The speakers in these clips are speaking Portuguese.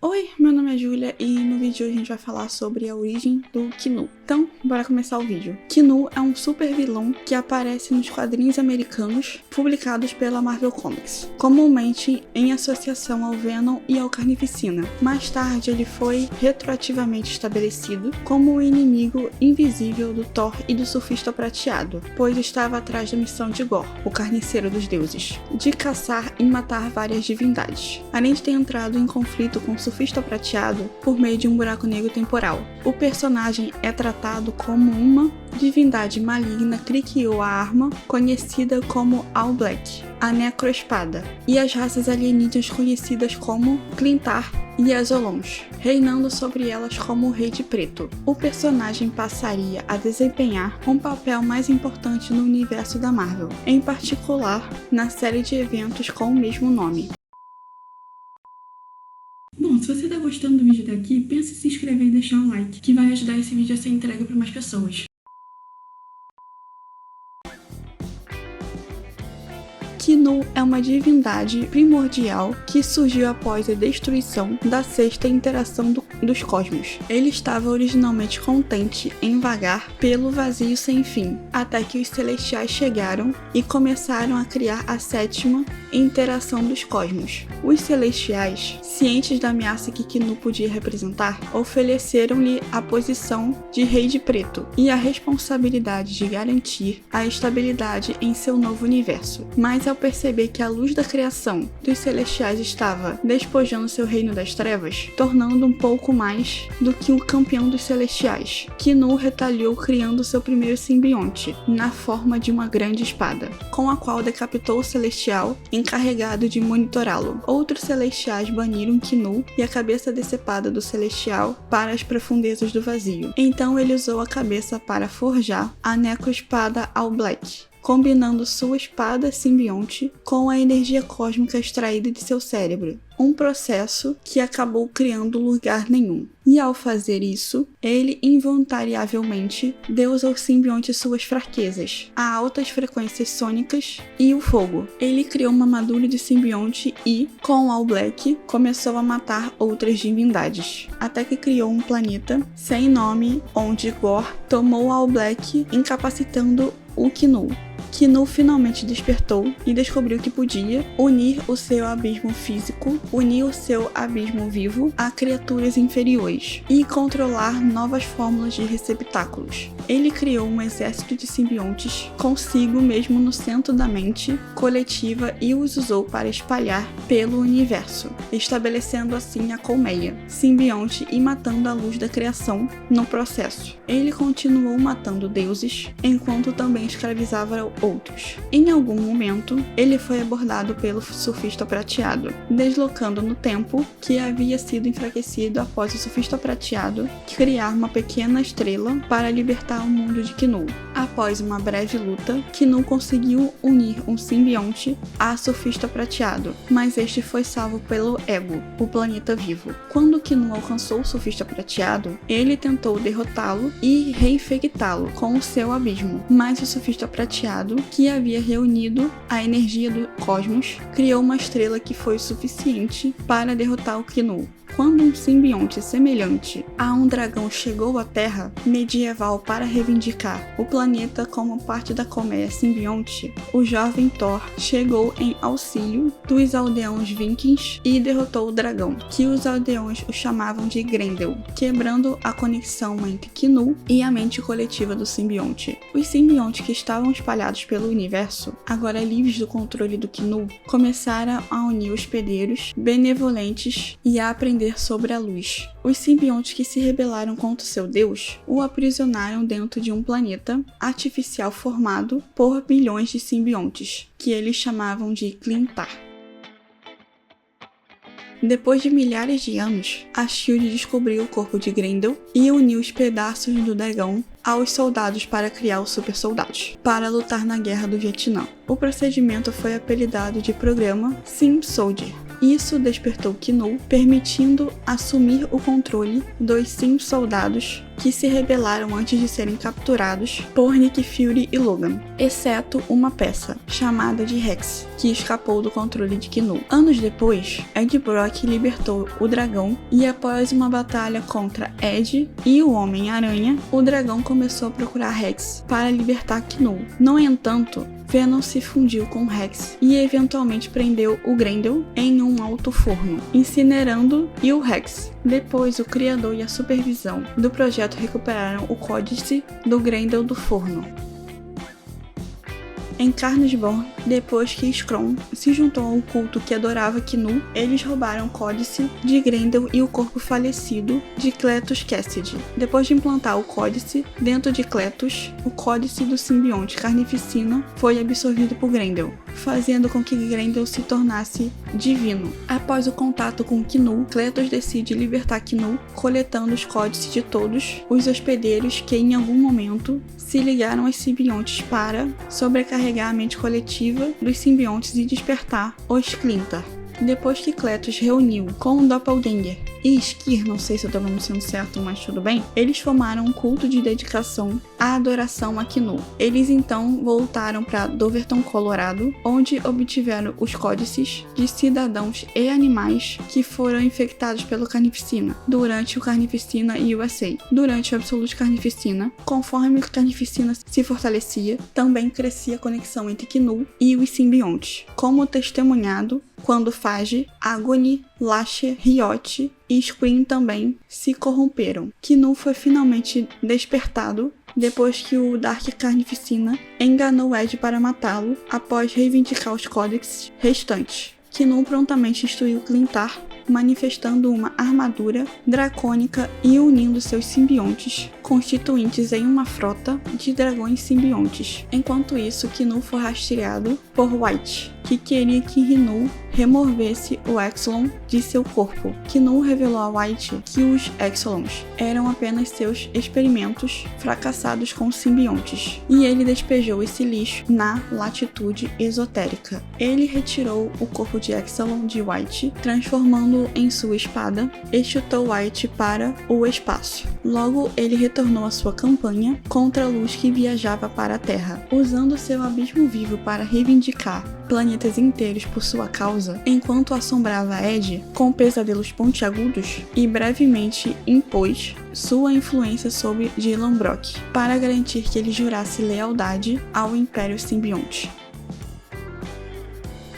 Oi, meu nome é Júlia e no vídeo de hoje a gente vai falar sobre a origem do Knu. Então, bora começar o vídeo. Knu é um super vilão que aparece nos quadrinhos americanos publicados pela Marvel Comics, comumente em associação ao Venom e ao Carnificina. Mais tarde ele foi retroativamente estabelecido como o inimigo invisível do Thor e do Surfista Prateado, pois estava atrás da missão de Gorr, o carniceiro dos deuses, de caçar e matar várias divindades, além de ter entrado em conflito com o Surfista Prateado por meio de um buraco negro temporal. O personagem é tratado como uma divindade maligna que criou a arma conhecida como All Black, a Necroespada, e as raças alienígenas conhecidas como Clintar e Azolons, reinando sobre elas como o Rei de Preto. O personagem passaria a desempenhar um papel mais importante no universo da Marvel, em particular na série de eventos com o mesmo nome. Bom, se você tá gostando do vídeo até aqui, pensa em se inscrever e deixar um like, que vai ajudar esse vídeo a ser entregue para mais pessoas. Knu é uma divindade primordial que surgiu após a destruição da sexta interação dos cosmos. Ele estava originalmente contente em vagar pelo vazio sem fim, até que os celestiais chegaram e começaram a criar a sétima interação dos cosmos. Os celestiais, cientes da ameaça que Knu podia representar, ofereceram-lhe a posição de Rei de Preto e a responsabilidade de garantir a estabilidade em seu novo universo. Mas ao perceber que a luz da criação dos celestiais estava despojando seu reino das trevas, tornando um pouco mais do que o campeão dos celestiais, Knu retaliou criando seu primeiro simbionte, na forma de uma grande espada, com a qual decapitou o celestial encarregado de monitorá-lo. Outros celestiais baniram Knu e a cabeça decepada do celestial para as profundezas do vazio. Então ele usou a cabeça para forjar a Necroespada All Black, combinando sua espada simbionte com a energia cósmica extraída de seu cérebro, um processo que acabou criando lugar nenhum. E ao fazer isso, ele involuntariamente deu ao simbionte suas fraquezas, a altas frequências sônicas e o fogo. Ele criou uma armadura de simbionte e, com All Black, começou a matar outras divindades, até que criou um planeta sem nome, onde Gorr tomou All Black, incapacitando o Knu. Knu finalmente despertou e descobriu que podia unir o seu abismo físico, unir o seu abismo vivo a criaturas inferiores e controlar novas fórmulas de receptáculos. Ele criou um exército de simbiontes consigo mesmo no centro da mente coletiva e os usou para espalhar pelo universo, estabelecendo assim a colmeia simbionte e matando a luz da criação no processo. Ele continuou matando deuses, enquanto também escravizava outros. Em algum momento, ele foi abordado pelo Surfista Prateado, deslocando no tempo que havia sido enfraquecido após o Surfista Prateado criar uma pequena estrela para libertar o mundo de Knu. Após uma breve luta, Knu conseguiu unir um simbionte a Surfista Prateado, mas este foi salvo pelo Ego, o planeta vivo. Quando Knu alcançou o Surfista Prateado, ele tentou derrotá-lo e reinfectá-lo com o seu abismo, mas o Surfista Prateado, que havia reunido a energia do cosmos, criou uma estrela que foi suficiente para derrotar o Knu. Quando um simbionte semelhante a um dragão chegou à Terra medieval para reivindicar o planeta como parte da colmeia simbionte, o jovem Thor chegou em auxílio dos aldeões vikings e derrotou o dragão, que os aldeões o chamavam de Grendel, quebrando a conexão entre Knu e a mente coletiva do simbionte. Os simbiontes que estavam espalhados pelo universo, agora livres do controle do Knu, começaram a unir hospedeiros benevolentes e a aprender sobre a luz. Os simbiontes que se rebelaram contra seu deus o aprisionaram dentro de um planeta artificial formado por bilhões de simbiontes, que eles chamavam de Clintar. Depois de milhares de anos, a S.H.I.E.L.D. descobriu o corpo de Grendel e uniu os pedaços do dragão aos soldados para criar os super soldados, para lutar na guerra do Vietnã. O procedimento foi apelidado de programa Sim Soldier. Isso despertou Knu, permitindo assumir o controle dos Sim soldados que se rebelaram antes de serem capturados por Nick Fury e Logan, exceto uma peça, chamada de Rex, que escapou do controle de Knull. Anos depois, Ed Brock libertou o dragão e após uma batalha contra Ed e o Homem-Aranha, o dragão começou a procurar Rex para libertar Knull. No entanto, Venom se fundiu com Rex e eventualmente prendeu o Grendel em um alto forno, incinerando e o Rex. Depois, o criador e a supervisão do projeto recuperaram o códice do Grendel do forno. Em Carnusborn, depois que Skrull se juntou a um culto que adorava Knull, eles roubaram o códice de Grendel e o corpo falecido de Cletus Kasady. Depois de implantar o códice dentro de Cletus, o códice do simbionte Carnificina foi absorvido por Grendel, fazendo com que Grendel se tornasse divino. Após o contato com Knull, Cletus decide libertar Knull, coletando os códices de todos os hospedeiros que em algum momento se ligaram aos simbiontes para sobrecarregar a mente coletiva dos simbiontes e despertar os Clintar. Depois que Cletus reuniu com o Doppelganger e Skir, não sei se eu tô pronunciando certo, mas tudo bem, eles formaram um culto de dedicação à adoração a Knull. Eles então voltaram para Doverton, Colorado, onde obtiveram os códices de cidadãos e animais que foram infectados pelo Carnificina durante o Carnificina USA. Durante o Absolute Carnificina, conforme o Carnificina se fortalecia, também crescia a conexão entre Knull e os simbiontes, como testemunhado quando Phage, Agony, Lasher, Riot e Scream também se corromperam. Knull foi finalmente despertado depois que o Dark Carnificina enganou Ed para matá-lo após reivindicar os códices restantes. Knull prontamente instruiu Clintar, manifestando uma armadura dracônica e unindo seus simbiontes, constituintes em uma frota de dragões simbiontes. Enquanto isso, Knull foi rastreado por White, que queria que Knull removesse o Exolon de seu corpo. Knull revelou a White que os Exolons eram apenas seus experimentos fracassados com simbiontes, e ele despejou esse lixo na latitude esotérica. Ele retirou o corpo de Exolon de White, transformando-o em sua espada, e chutou White para o espaço. Logo, ele retornou à sua campanha contra a luz que viajava para a Terra, usando seu abismo vivo para reivindicar planetas inteiros por sua causa, enquanto assombrava Ed com pesadelos pontiagudos e brevemente impôs sua influência sobre Dylan Brock para garantir que ele jurasse lealdade ao Império Simbionte.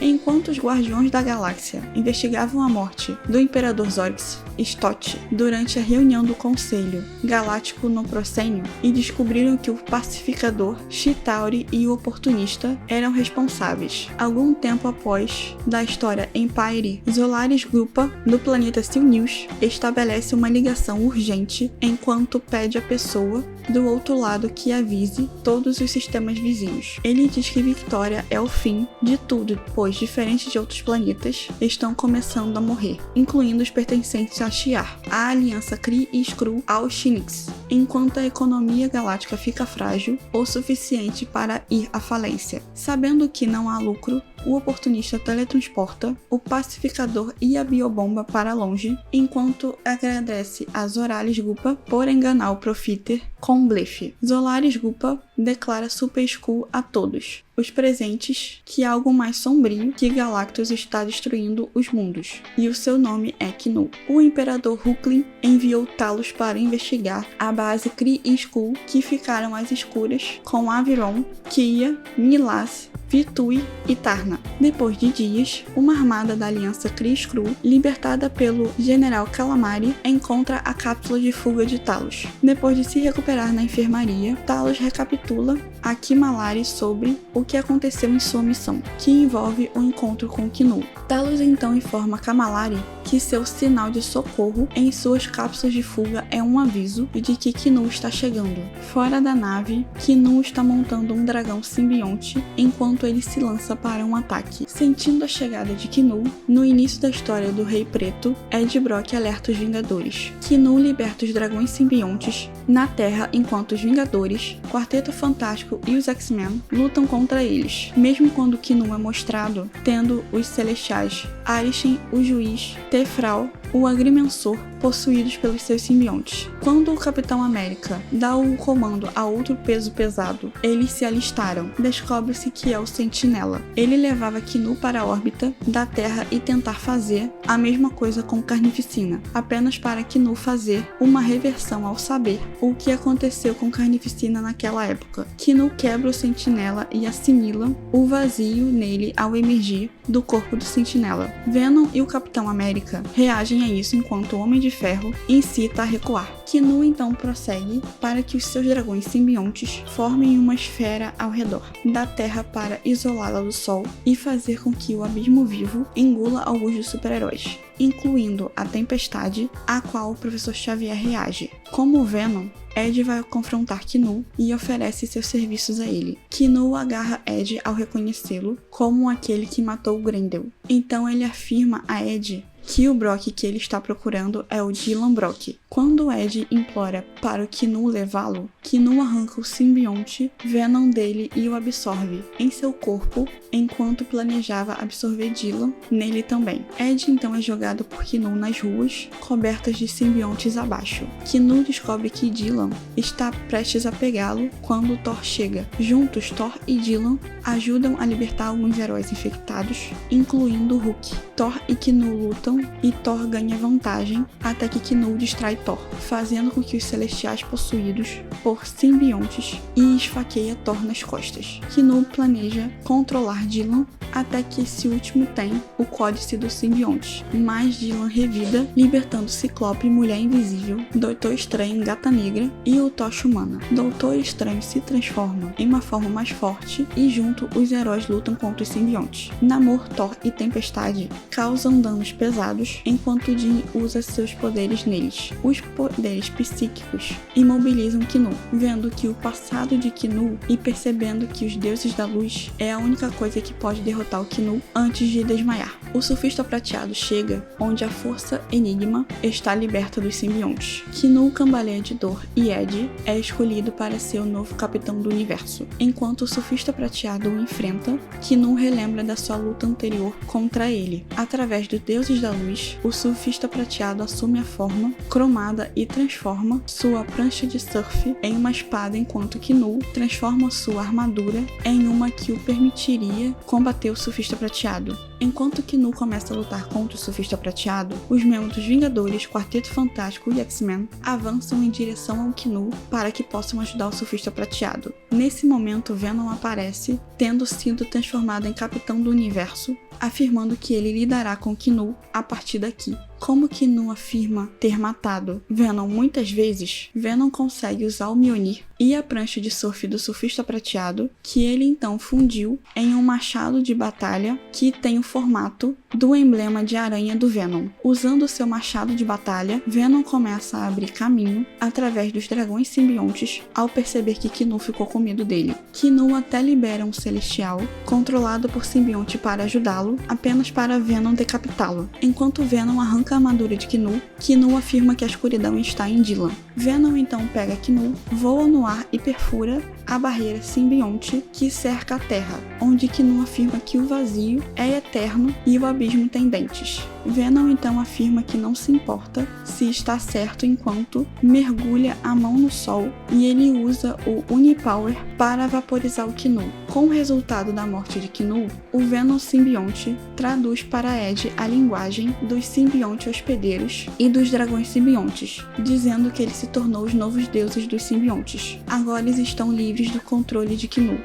Enquanto os Guardiões da Galáxia investigavam a morte do Imperador Zorix Stott durante a reunião do Conselho Galáctico no Proscênio e descobriram que o Pacificador, Chitauri e o Oportunista eram responsáveis. Algum tempo após da história Empire, Zolaris Grupa, do planeta Silnews, estabelece uma ligação urgente enquanto pede à pessoa do outro lado que avise todos os sistemas vizinhos. Ele diz que Victoria é o fim de tudo, pois, diferente de outros planetas, estão começando a morrer, incluindo os pertencentes a Shi'ar, a aliança Kree e Skrull aos Shinix, enquanto a economia galáctica fica frágil o suficiente para ir à falência. Sabendo que não há lucro, o Oportunista teletransporta o Pacificador e a Biobomba para longe, enquanto agradece a Zoralis Gupa por enganar o Profiter com blefe. Zolaris Gupa declara Super Skull a todos os presentes que algo mais sombrio que Galactus está destruindo os mundos, e o seu nome é Knull. O Imperador Hulkling enviou Talos para investigar a base Kree e Skrull que ficaram às escuras com Aviron, Kia, Milas, Vitui e Tarna. Depois de dias, uma armada da aliança Kree-Skrull, libertada pelo General Calamari, encontra a cápsula de fuga de Talos. Depois de se recuperar na enfermaria, Talos recapitula a Kimalari sobre o que aconteceu em sua missão, que envolve o encontro com Knull. Talos então informa Kamalari que seu sinal de socorro em suas cápsulas de fuga é um aviso de que Knull está chegando. Fora da nave, Knull está montando um dragão simbionte enquanto ele se lança para um ataque. Sentindo a chegada de Knull, no início da história do Rei Preto, Ed Brock alerta os Vingadores. Knull liberta os dragões simbiontes na Terra enquanto os Vingadores, Quarteto Fantástico e os X-Men lutam contra eles. Mesmo quando Knull é mostrado tendo os Celestiais Arishem, o Juiz, Tefral o Agrimensor, possuídos pelos seus simbiontes. Quando o Capitão América dá o comando a outro peso pesado, eles se alistaram. Descobre-se que é o Sentinela. Ele levava Kinu para a órbita da Terra e tentar fazer a mesma coisa com Carnificina, apenas para Kinu fazer uma reversão ao saber o que aconteceu com Carnificina naquela época. Kinu quebra o Sentinela e assimila o vazio nele ao emergir do corpo do Sentinela. Venom e o Capitão América reagem a isso enquanto o Homem de Ferro incita a recuar. Kinu então prossegue para que os seus dragões simbiontes formem uma esfera ao redor da Terra para isolá-la do Sol e fazer com que o Abismo Vivo engula alguns dos super-heróis, incluindo a Tempestade, a qual o Professor Xavier reage. Como Venom, Ed vai confrontar Kinu e oferece seus serviços a ele. Kinu agarra Ed ao reconhecê-lo como aquele que matou Grendel. Então ele afirma a Ed que o Brock que ele está procurando é o Dylan Brock. Quando Ed implora para o Kinu levá-lo, Kinu arranca o simbionte Venom dele e o absorve em seu corpo, enquanto planejava absorver Dylan nele também. Ed então é jogado por Kinu nas ruas, cobertas de simbiontes abaixo. Kinu descobre que Dylan está prestes a pegá-lo quando Thor chega. Juntos, Thor e Dylan ajudam a libertar alguns heróis infectados, incluindo Hulk. Thor e Kinu lutam e Thor ganha vantagem até que Kinu distrai Thor, fazendo com que os celestiais possuídos por simbiontes e esfaqueia Thor nas costas. Kinu planeja controlar Dylan até que esse último tem o códice do simbionte, mas Dylan revida, libertando Ciclope, Mulher Invisível, Doutor Estranho, Gata Negra e o Tocha Humana. Doutor Estranho se transforma em uma forma mais forte e junto os heróis lutam contra os simbiontes. Namor, Thor e Tempestade causam danos pesados enquanto Jean usa seus poderes neles. Os poderes psíquicos imobilizam Kinu, vendo que o passado de Kinu e percebendo que os deuses da luz é a única coisa que pode derrotar o Kinu antes de desmaiar. O Surfista Prateado chega onde a Força Enigma está liberta dos simbiontes. Kinu cambaleia de dor e Ed é escolhido para ser o novo capitão do universo. Enquanto o Surfista Prateado o enfrenta, Kinu relembra da sua luta anterior contra ele. Através dos deuses da luz, o Surfista Prateado assume a forma cromada e transforma sua prancha de surf em uma espada, enquanto Kinu transforma sua armadura em uma que o permitiria combater o Surfista Prateado. Enquanto Kinu começa a lutar contra o Surfista Prateado, os membros dos Vingadores, Quarteto Fantástico e X-Men avançam em direção ao Kinu para que possam ajudar o Surfista Prateado. Nesse momento, Venom aparece, tendo sido transformado em Capitão do Universo, afirmando que ele lidará com Kinu a partir daqui. Como Kinu afirma ter matado Venom muitas vezes, Venom consegue usar o Mjolnir e a prancha de surf do Surfista Prateado, que ele então fundiu em um machado de batalha que tem o formato do emblema de aranha do Venom. Usando seu machado de batalha, Venom começa a abrir caminho através dos dragões simbiontes ao perceber que Kinu ficou com medo dele. Kinu até libera um celestial controlado por simbionte para ajudá-lo, apenas para Venom decapitá-lo. Enquanto Venom arranca a armadura de Kinu, Kinu afirma que a escuridão está em Dylan. Venom então pega Kinu, voa no ar e perfura a barreira simbionte que cerca a Terra, onde Kinu afirma que o vazio é eterno e o abismo tem dentes. Venom então afirma que não se importa se está certo enquanto mergulha a mão no sol e ele usa o Unipower para vaporizar o Kinu. Com o resultado da morte de Kinu, o Venom simbionte traduz para Ed a linguagem dos simbiontes hospedeiros e dos dragões simbiontes, dizendo que ele se tornou os novos deuses dos simbiontes. Agora eles estão livres do controle de Kinu.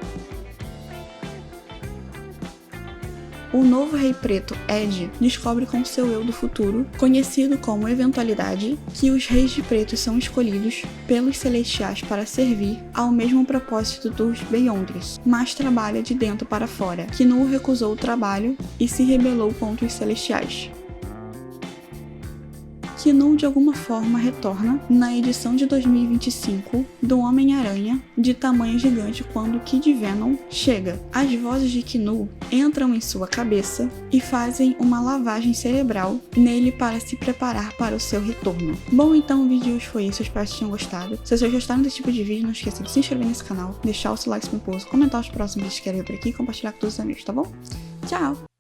O novo Rei Preto, Ed, descobre com seu eu do futuro, conhecido como Eventualidade, que os Reis de Preto são escolhidos pelos Celestiais para servir ao mesmo propósito dos Beyonders, mas trabalha de dentro para fora. Kinu recusou o trabalho e se rebelou contra os Celestiais. Kinu de alguma forma retorna na edição de 2025 do Homem-Aranha de tamanho gigante quando Kid Venom chega. As vozes de Kinu entram em sua cabeça e fazem uma lavagem cerebral nele para se preparar para o seu retorno. Bom, então o vídeo de hoje foi isso, eu espero que vocês tenham gostado. Se vocês gostaram desse tipo de vídeo, não esqueça de se inscrever nesse canal, deixar o seu like se me pôs, comentar os próximos vídeos que querem ver por aqui e compartilhar com todos os amigos, tá bom? Tchau!